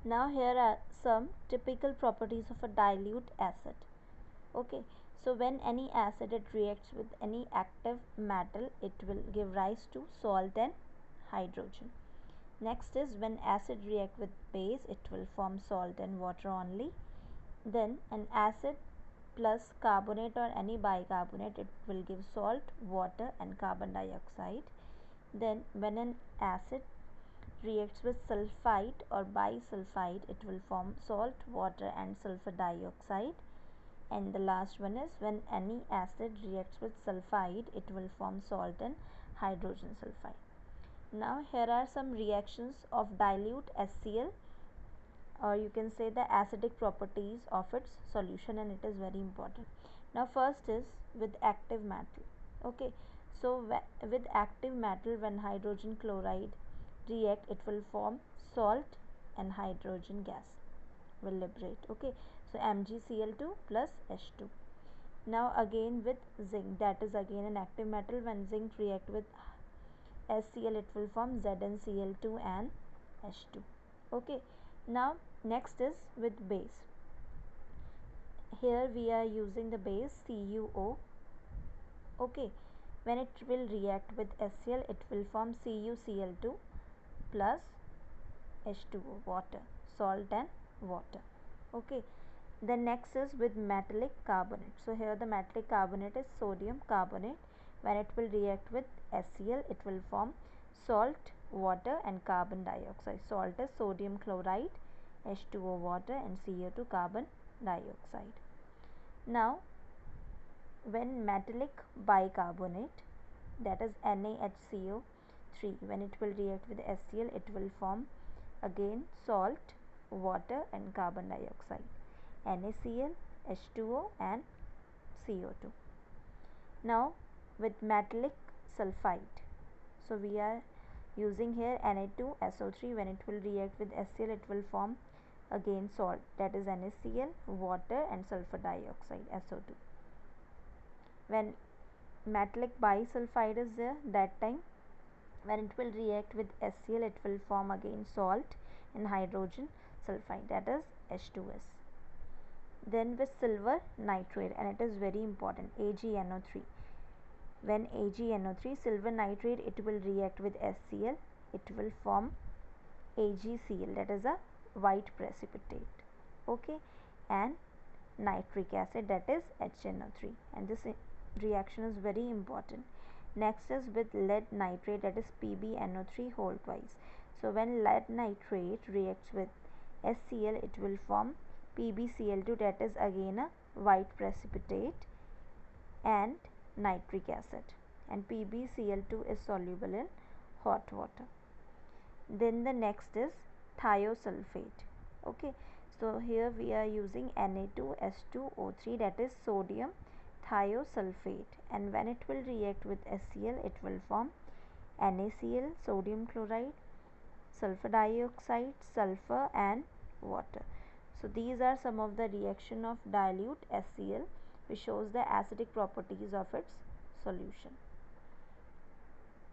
Now here are some typical properties of a dilute acid. Okay, so when any acid it reacts with any active metal, it will give rise to salt and hydrogen. Next is when acid react with base, it will form salt and water only. Then an acid plus carbonate or any bicarbonate, it will give salt, water and carbon dioxide. Then when an acid reacts with sulfite or bisulfite, it will form salt, water and sulfur dioxide. And the last one is when any acid reacts with sulfide, it will form salt and hydrogen sulfide. Now here are some reactions of dilute HCl, or you can say the acidic properties of its solution, and it is very important. Now first is with active metal. Okay, so with active metal, when hydrogen chloride react, it will form salt and hydrogen gas will liberate. Okay, so MgCl2 plus H2. Now again with zinc, that is again an active metal. When zinc react with HCl, it will form ZnCl2 and H2. Okay, now next is with base. Here we are using the base CuO. Okay, when it will react with HCl, it will form CuCl2 plus H2O, water, salt and water. Okay, the next is with metallic carbonate. So here the metallic carbonate is sodium carbonate. When it will react with HCl, it will form salt, water and carbon dioxide. Salt is sodium chloride, H2O water and CO2 carbon dioxide. Now when metallic bicarbonate, that is NaHCO3, when it will react with HCl, it will form again salt, water and carbon dioxide, NaCl, H2O and CO2. Now with metallic sulfide, so we are using here Na2SO3. When it will react with HCl, it will form again salt, that is NaCl, water and sulfur dioxide, SO2. When metallic bisulfide is there, that time when it will react with HCl, it will form again salt and hydrogen sulfide, that is H2S. Then with silver nitrate, and it is very important, AgNO3. When AgNO3, silver nitrate, it will react with HCl, it will form AgCl, that is a white precipitate. Okay, and nitric acid, that is HNO3, and this reaction is very important. Next is with lead nitrate, that is PbNO3 whole twice. So when lead nitrate reacts with HCl, it will form PbCl2, that is again a white precipitate, and nitric acid, and PbCl2 is soluble in hot water. Then the next is thiosulfate. Okay, so here we are using Na2S2O3, that is sodium thiosulfate, and when it will react with HCl, it will form NaCl, sodium chloride, sulfur dioxide, sulfur and water. So these are some of the reaction of dilute HCl, which shows the acidic properties of its solution.